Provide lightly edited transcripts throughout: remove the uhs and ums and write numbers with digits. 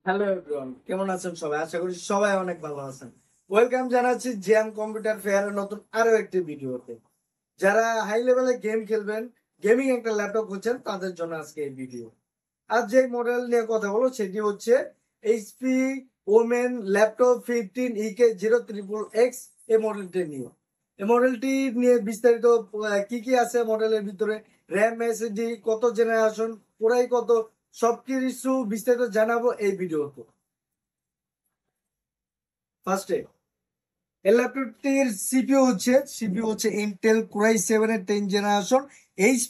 Hello everyone, কেমন আছেন সবাই? আশা করি সবাই অনেক ভালো আছেন। ওয়েলকাম জানাচ্ছি জিয়াম কম্পিউটার ফেয়ারের নতুন আরো একটি ভিডিওতে। যারা হাই লেভেলে গেম খেলবেন, গেমিং একটা ল্যাপটপ খুঁজছেন, তাদের জন্য আজকে এই ভিডিও। আজ যে মডেল নিয়ে কথা বলো সেটি হচ্ছে HP women laptop 15 EK 03XX। এই মডেলটি নিয়ে বিস্তারিত কি কি আছে মডেলের ভিতরে, র্যাম, এসএসডি, কত জেনারেশন, পুরাই কত, সবকিছু বিস্তারিত জানাবো এই ভিডিওতে। ফার্স্টে এই ল্যাপটপটির সিপিইউ হচ্ছে ইন্টেল কোর i7 এর 10 জেনারেশন এইচ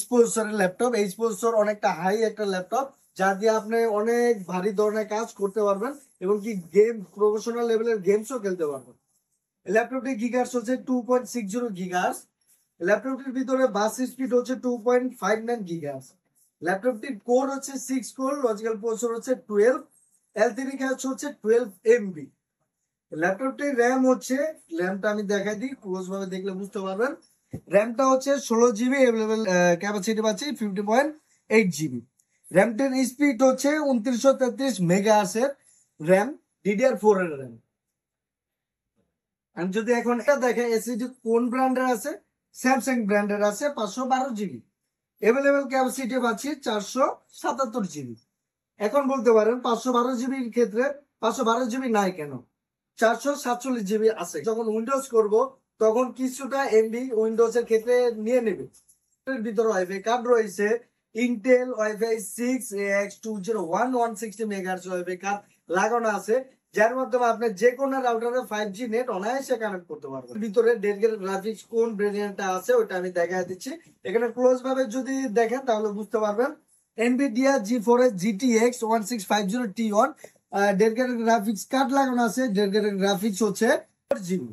প্রসেসরের ল্যাপটপ। এইচ প্রসেসর অনেকটা হাই একটা ল্যাপটপ, যা দিয়ে আপনি অনেক ভারী ধরনের কাজ করতে পারবেন এবং কি গেম, প্রফেশনাল লেভেলের গেমসও খেলতে পারবেন। ল্যাপটপটি গিগার্স হচ্ছে 2.60 গিগার্স। ল্যাপটপটির ভিতরে বাস স্পিড হচ্ছে 2.59 গিগার্স। ল্যাপটপটির কোর হচ্ছে 6 কোর, লজিক্যাল প্রসেসর হচ্ছে 12, L3 ক্যাশ হচ্ছে 12 MB। ল্যাপটপটির র্যামটা আমি দেখাই দিই, ক্লোজ ভাবে দেখলে বুঝতে পারবেন। র্যামটা হচ্ছে 16 GB, অ্যাভেলেবেল ক্যাপাসিটি পাচ্ছি 50.8 GB। র্যামটির স্পিড হচ্ছে 2933 মেগাহার্টজ র্যাম, DDR4 এর র্যাম। আমি যদি এখন এটা দেখে এসএসডি কোন ব্র্যান্ডের আছে, স্যামসাং ব্র্যান্ডের আছে 512 GB। অ্যাভেলেবেল ক্যাপাসিটি পাচ্ছি 477 GB। এখন বলতে পারেন 512 GB ক্ষেত্রে 512 GB নাই কেন, 447 GB আছে। যখন উইন্ডোজ করব তখন কিছুটা এমবি উইন্ডোজ এর ক্ষেত্রে নিয়ে নেবে। এর ভিতরে ওয়াইফাই কার্ড রয়েছে, Intel wifi 6AX201 160 megahertz wifi card লাগানো আছে, যার মাধ্যমে আপনি যে কোনো রাউটারে 5G নেট অনায়াসে কানেক্ট করতে পারবেন। ভিতরে ডেডিকেটেড গ্রাফিক্স কোন ভেরিয়েন্টটা আছে ওটা আমি দেখাই দিচ্ছি। এখানে ক্লোজ ভাবে যদি দেখেন তাহলে বুঝতে পারবেন। NVIDIA GeForce GTX 1650 Ti dedicated graphics card লাগানো আছে। ডেডিকেটেড গ্রাফিক্স হচ্ছে 4 GB।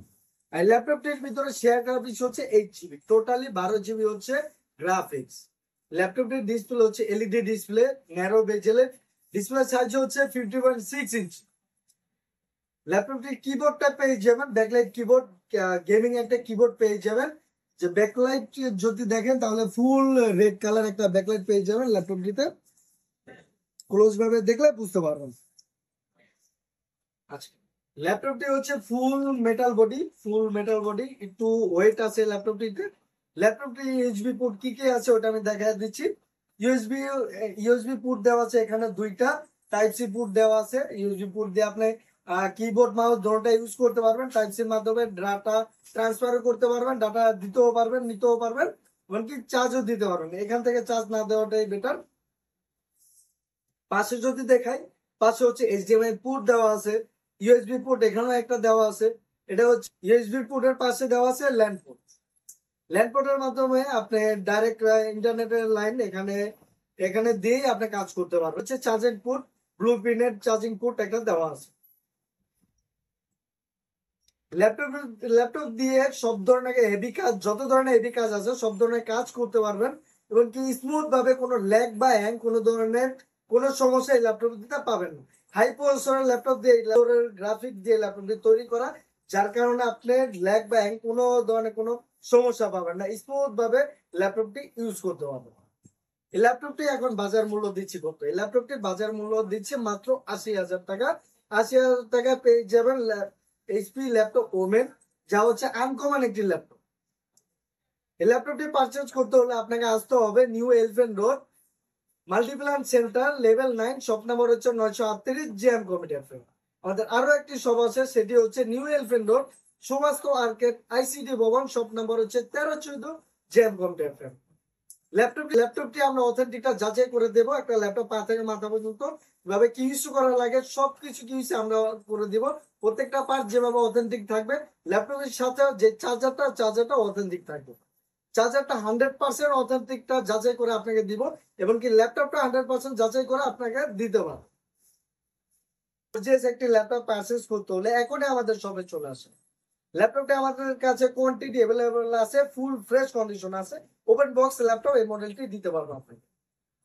আর ল্যাপটপটির ভিতরে শেয়ার গ্রাফিক্স হচ্ছে 8 GB। টোটালি 12 GB হচ্ছে গ্রাফিক্স। ল্যাপটপটির ডিসপ্লে হচ্ছে এলইডি ডিসপ্লে, ন্যারো বেজেলের ডিসপ্লে, সাইজ হচ্ছে 50.6 ইঞ্চ। ল্যাপটপটির কিবোর্ডটা পেয়ে যাবেন ব্যাকলাইট কিবোর্ড, গেমিং একটা কিবোর্ড পেয়ে যাবেন। যে ব্যাকলাইট যদি দেখেন তাহলে ফুল রেড কালার একটা ব্যাকলাইট পেয়ে যাবেন ল্যাপটপটিতে। ক্লোজ ভাবে দেখলে বুঝতে পারবেন। আচ্ছা, ল্যাপটপটি হচ্ছে ফুল মেটাল বডি, একটু ওয়েট আছে ল্যাপটপটিতে। ল্যাপটপটি ইউএসবি পোর্ট কি কি আছে ওটা আমি দেখা দিচ্ছি। ইউএসবি ইউএসবি পোর্ট দেওয়া আছে এখানে দুইটা, টাইপ সি পোর্ট দেওয়া আছে। ইউএসবি পোর্ট দিয়ে আপনি কিবোর্ড মাউস দুটোটা ইউজ করতে পারবেন। টাইপ সির মাধ্যমে ডাটা ট্রান্সফার করতে পারবেন, ডাটা দিতেও পারবেন, নিতেও পারবেন, এমনকি চার্জও দিতে পারবেন। এখান থেকে চার্জ না দেওয়াটাই বেটার। পাশে যদি দেখাই, পাশে হচ্ছে এইচডিএমআই পোর্ট দেওয়া আছে, ইউএসবি পোর্ট এখানেও একটা দেওয়া আছে। এটা হচ্ছে ইউএসবি পোর্টের পাশে দেওয়া আছে ল্যান্ড পোর্ট। ল্যান্ড পোর্টের মাধ্যমে আপনি ডাইরেক্ট ইন্টারনেটের লাইন এখানে এখানে দিয়ে আপনি কাজ করতে পারবেন। হচ্ছে charging port, blue printed charging port একটা দেওয়া আছে। ল্যাপটপ ল্যাপটপ দিয়ে সব ধরনের হেভি কাজ, যত ধরনের হেভি কাজ আছে সব ধরনের কাজ করতে পারবেন এবং কি স্মুথ ভাবে, কোনো ল্যাগ বা হ্যাং কোনো ধরনের কোনো সমস্যা এই ল্যাপটপ দিতে পাবেন না। হাই প্রসেসরের ল্যাপটপ দিয়ে গ্রাফিক দিয়ে ল্যাপটপটি তৈরি করা, যার কারণে আপনি ল্যাগ বা হ্যাং কোনো ধরনের কোনো সমস্যা পাবেন না, স্মুথ ভাবে ল্যাপটপটি ইউজ করতে পারবেন। এই ল্যাপটপটি এখন বাজার মূল্য দিচ্ছি কত? এই ল্যাপটপটির বাজার মূল্য দিচ্ছে মাত্র 80,000 টাকা। 80,000 টাকা পেয়ে যাবেন এইচপি ল্যাপটপ ওমেন, যা হচ্ছে আনকমন একটি ল্যাপটপ। এই ল্যাপটপটি পারচেজ করতে হলে আপনাকে আসতে হবে new Elephant road, Multiplan centre, level 9, shop number হচ্ছে 938, জিএম কম্পিউটার ফেয়ার। আমাদের আরো একটি শপ আছে, সেটি হচ্ছে নিউ এলিফ্যান্ট রোড, সুভাস্কো আর্কেড, আইসিডি ভবন, শপ নাম্বার হচ্ছে 1314, জিএম কম্পিউটার ফেয়ার। ল্যাপটপটি আমরা অথেন্টিকটা যাচাই করে দেব। একটা ল্যাপটপ পা থেকে মাথা পর্যন্ত ভাবে কি ইস্যু করা লাগে সবকিছু কি আমরা করে দিব। প্রত্যেকটা পার্ট যেভাবে অথেন্টিক থাকবে, ল্যাপটপের সাথে যে চার্জারটা অথেন্টিক থাকবে। চার্জারটা 100% অথেন্টিকটা যাচাই করে আপনাকে দিব এবং কি ল্যাপটপটা 100% যাচাই করে আপনাকে দিতে পারবো। একটি ল্যাপটপ পারচেজ করতে হলে এখনই আমাদের শপে চলে আসে। ল্যাপটপটা আমাদের কাছে কোয়ান্টিটি অ্যাভেলেবল আছে, ফুল ফ্রেশ কন্ডিশন আছে। ওপেন বক্স ল্যাপটপ এই মডেলটি দিতে পারবো আপনাকে।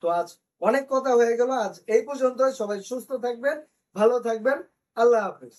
তো আজ অনেক কথা হয়ে গেল, আজ এই পর্যন্ত। সবাই সুস্থ থাকবেন, ভালো থাকবেন, আল্লাহ হাফেজ।